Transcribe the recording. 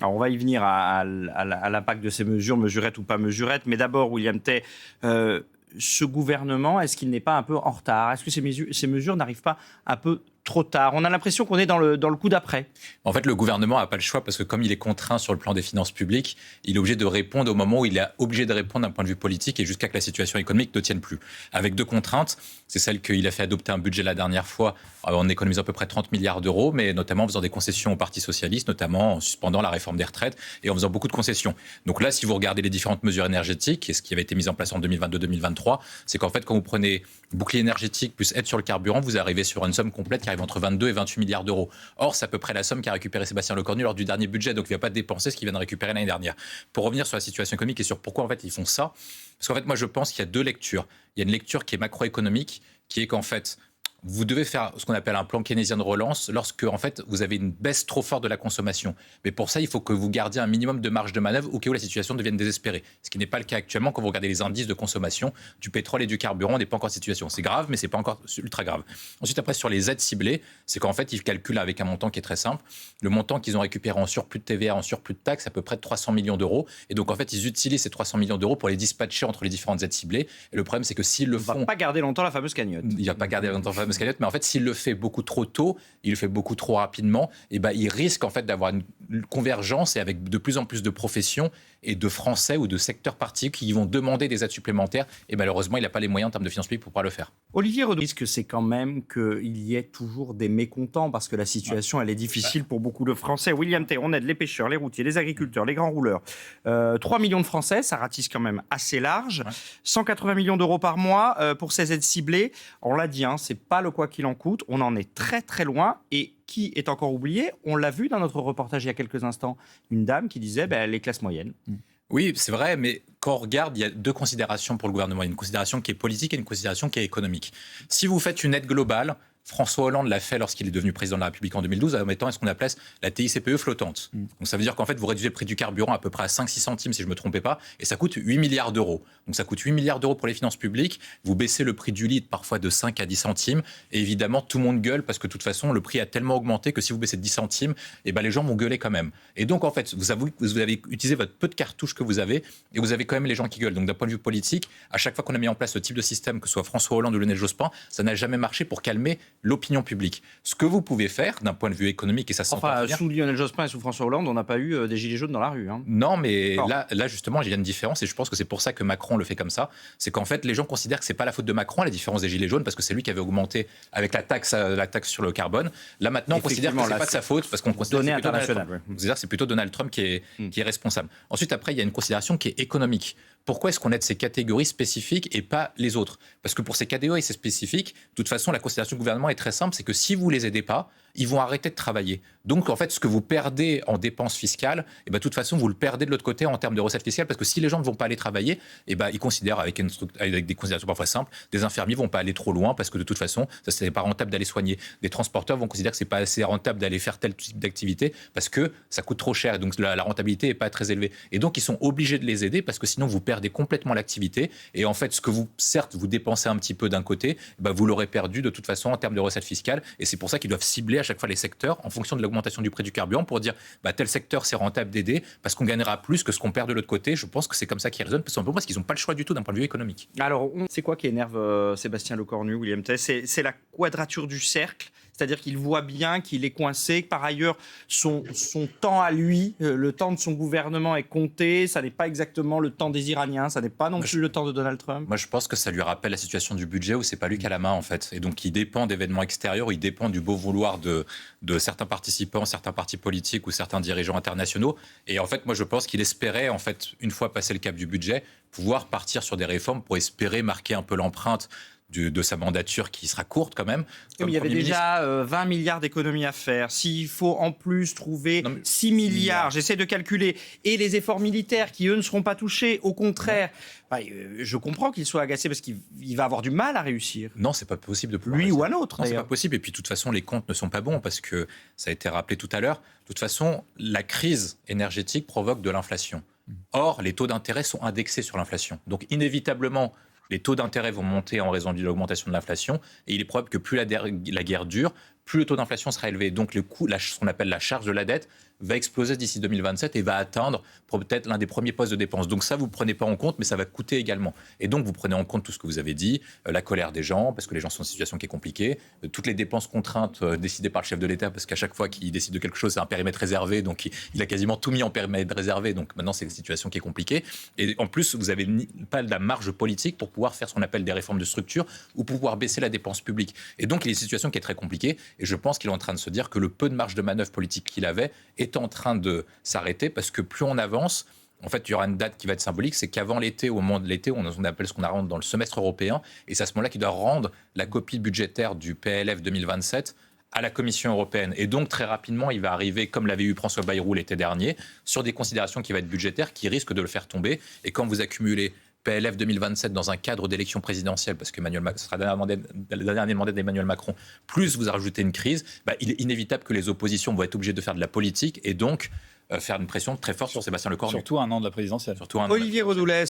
Alors on va y venir à l'impact de ces mesures, mesurettes ou pas mesurettes. Mais d'abord, William Tay, ce gouvernement, est-ce qu'il n'est pas un peu en retard? Est-ce que ces mesures n'arrivent pas un peu trop tard? On a l'impression qu'on est dans le coup d'après. En fait, le gouvernement n'a pas le choix parce que comme il est contraint sur le plan des finances publiques, il est obligé de répondre au moment où il est obligé de répondre d'un point de vue politique et jusqu'à que la situation économique ne tienne plus. Avec deux contraintes, c'est celle qu'il a fait adopter un budget la dernière fois en économisant à peu près 30 milliards d'euros, mais notamment en faisant des concessions au Parti socialiste, notamment en suspendant la réforme des retraites et en faisant beaucoup de concessions. Donc là, si vous regardez les différentes mesures énergétiques et ce qui avait été mis en place en 2022-2023, c'est qu'en fait, quand vous prenez bouclier énergétique plus aide sur le carburant, vous arrivez sur une somme complète qui arrive entre 22 et 28 milliards d'euros. Or, c'est à peu près la somme qu'a récupéré Sébastien Lecornu lors du dernier budget, donc il ne va pas dépenser ce qu'il vient de récupérer l'année dernière. Pour revenir sur la situation économique et sur pourquoi en fait ils font ça, parce qu'en fait moi je pense qu'il y a deux lectures. Il y a une lecture qui est macroéconomique, qui est qu'en fait vous devez faire ce qu'on appelle un plan keynésien de relance lorsque en fait, vous avez une baisse trop forte de la consommation. Mais pour ça, il faut que vous gardiez un minimum de marge de manœuvre au cas où la situation devienne désespérée. Ce qui n'est pas le cas actuellement quand vous regardez les indices de consommation du pétrole et du carburant, on n'est pas encore en situation. C'est grave, mais ce n'est pas encore ultra grave. Ensuite, après, sur les aides ciblées, c'est qu'en fait, ils calculent avec un montant qui est très simple. Le montant qu'ils ont récupéré en surplus de TVA, en surplus de taxes, c'est à peu près de 300 millions d'euros. Et donc, en fait, ils utilisent ces 300 millions d'euros pour les dispatcher entre les différentes aides ciblées. Et le problème, c'est que s'ils le font... On ne va pas garder longtemps la fameuse cagnotte. Il ne va pas garder longtemps la fameuse cagnotte, mais en fait, s'il le fait beaucoup trop tôt, il le fait beaucoup trop rapidement, et ben, il risque en fait d'avoir une convergence et avec de plus en plus de professions et de Français ou de secteurs particuliers qui vont demander des aides supplémentaires. Et malheureusement, il n'a pas les moyens en termes de finances publiques pour pouvoir le faire. Olivier Redon, risque c'est quand même qu'il y ait toujours des mécontents parce que la situation, elle est difficile pour beaucoup de Français. William Tay, on aide les pêcheurs, les routiers, les agriculteurs, les grands rouleurs. 3 millions de Français, ça ratisse quand même assez large. 180 millions d'euros par mois pour ces aides ciblées. On l'a dit, c'est pas le quoi qu'il en coûte. On en est très très loin. Et qui est encore oublié? On l'a vu dans notre reportage il y a quelques instants. Une dame qui disait les classes moyennes. Oui, c'est vrai, mais quand on regarde, il y a deux considérations pour le gouvernement. Il y a une considération qui est politique et une considération qui est économique. Si vous faites une aide globale, François Hollande l'a fait lorsqu'il est devenu président de la République en 2012, en mettant ce qu'on appelle la TICPE flottante. Donc ça veut dire qu'en fait, vous réduisez le prix du carburant à peu près à 5-6 centimes, si je ne me trompais pas, et ça coûte 8 milliards d'euros. Donc ça coûte 8 milliards d'euros pour les finances publiques. Vous baissez le prix du litre parfois de 5 à 10 centimes, et évidemment, tout le monde gueule parce que de toute façon, le prix a tellement augmenté que si vous baissez de 10 centimes, les gens vont gueuler quand même. Et donc, en fait, vous avez utilisé votre peu de cartouches que vous avez, et vous avez quand même les gens qui gueulent. Donc d'un point de vue politique, à chaque fois qu'on a mis en place ce type de système, que ce soit François Hollande ou Lionel Jospin, ça n'a jamais marché pour calmer l'opinion publique. Ce que vous pouvez faire d'un point de vue économique, et ça s'entend bien. Sous Lionel Jospin et sous François Hollande, on n'a pas eu des gilets jaunes dans la rue. Non, mais là, justement, il y a une différence, et je pense que c'est pour ça que Macron le fait comme ça. C'est qu'en fait, les gens considèrent que c'est pas la faute de Macron, la différence des gilets jaunes, parce que c'est lui qui avait augmenté avec la taxe sur le carbone. Là, maintenant, on considère que c'est pas de sa faute, parce qu'on considère que c'est plutôt Donald Trump qui est responsable. Ensuite, après, il y a une considération qui est économique. Pourquoi est-ce qu'on aide ces catégories spécifiques et pas les autres? Parce que pour ces catégories spécifiques, de toute façon, la considération du gouvernement est très simple, c'est que si vous ne les aidez pas, ils vont arrêter de travailler. Donc, en fait, ce que vous perdez en dépenses fiscales, de toute façon, vous le perdez de l'autre côté en termes de recettes fiscales, parce que si les gens ne vont pas aller travailler, ils considèrent, avec des considérations parfois simples, des infirmiers ne vont pas aller trop loin, parce que de toute façon, ce n'est pas rentable d'aller soigner. Des transporteurs vont considérer que ce n'est pas assez rentable d'aller faire tel type d'activité, parce que ça coûte trop cher, et donc la rentabilité n'est pas très élevée. Et donc, ils sont obligés de les aider, parce que sinon, vous perdez complètement l'activité. Et en fait, ce que certes, vous dépensez un petit peu d'un côté, vous l'aurez perdu de toute façon en termes de recettes fiscales. Et c'est pour ça qu'ils doivent cibler à chaque fois les secteurs en fonction de l'augmentation du prix du carburant pour dire tel secteur c'est rentable d'aider parce qu'on gagnera plus que ce qu'on perd de l'autre côté. Je pense que c'est comme ça qu'ils raisonnent, parce qu'ils n'ont pas le choix du tout d'un point de vue économique. Alors, c'est quoi qui énerve Sébastien Lecornu, William Tay? C'est la quadrature du cercle. C'est-à-dire qu'il voit bien qu'il est coincé, que par ailleurs, son temps à lui, le temps de son gouvernement est compté. Ça n'est pas exactement le temps des Iraniens, ça n'est pas non plus le temps de Donald Trump. Moi, je pense que ça lui rappelle la situation du budget où c'est pas lui qui a la main, en fait. Et donc, il dépend d'événements extérieurs, il dépend du beau vouloir de certains participants, certains partis politiques ou certains dirigeants internationaux. Et en fait, moi, je pense qu'il espérait, en fait, une fois passé le cap du budget, pouvoir partir sur des réformes pour espérer marquer un peu l'empreinte de sa mandature qui sera courte quand même. Mais il y avait déjà 20 milliards d'économies à faire. S'il faut en plus trouver 6 milliards, j'essaie de calculer, et les efforts militaires qui, eux, ne seront pas touchés, au contraire, je comprends qu'il soit agacé parce qu'il va avoir du mal à réussir. Non, c'est pas possible de pouvoir lui ou un autre. Non, c'est pas possible. Et puis, de toute façon, les comptes ne sont pas bons parce que ça a été rappelé tout à l'heure. De toute façon, la crise énergétique provoque de l'inflation. Or, les taux d'intérêt sont indexés sur l'inflation. Donc, inévitablement, les taux d'intérêt vont monter en raison de l'augmentation de l'inflation. Et il est probable que plus la guerre dure, plus le taux d'inflation sera élevé. Donc le coût, ce qu'on appelle la charge de la dette, va exploser d'ici 2027 et va atteindre peut-être l'un des premiers postes de dépenses. Donc ça, vous ne prenez pas en compte, mais ça va coûter également. Et donc, vous prenez en compte tout ce que vous avez dit, la colère des gens, parce que les gens sont dans une situation qui est compliquée, toutes les dépenses contraintes décidées par le chef de l'État, parce qu'à chaque fois qu'il décide de quelque chose, c'est un périmètre réservé, donc il a quasiment tout mis en périmètre réservé, donc maintenant, c'est une situation qui est compliquée. Et en plus, vous n'avez pas de la marge politique pour pouvoir faire ce qu'on appelle des réformes de structure ou pour pouvoir baisser la dépense publique. Et donc, il y a une situation qui est très compliquée, et je pense qu'il est en train de se dire que le peu de marge de manœuvre politique qu'il avait est en train de s'arrêter parce que plus on avance, en fait, il y aura une date qui va être symbolique, c'est qu'avant l'été, au moment de l'été, on appelle ce qu'on a rentre dans le semestre européen, et c'est à ce moment-là qu'il doit rendre la copie budgétaire du PLF 2027 à la Commission européenne. Et donc, très rapidement, il va arriver, comme l'avait eu François Bayrou l'été dernier, sur des considérations qui vont être budgétaires, qui risquent de le faire tomber. Et quand vous accumulez PLF 2027 dans un cadre d'élection présidentielle, parce que ce sera le dernier mandat d'Emmanuel Macron, plus vous rajoutez une crise, il est inévitable que les oppositions vont être obligées de faire de la politique et donc faire une pression très forte sur Sébastien Lecornu. Surtout un an de la présidentielle. Olivier Redoulet.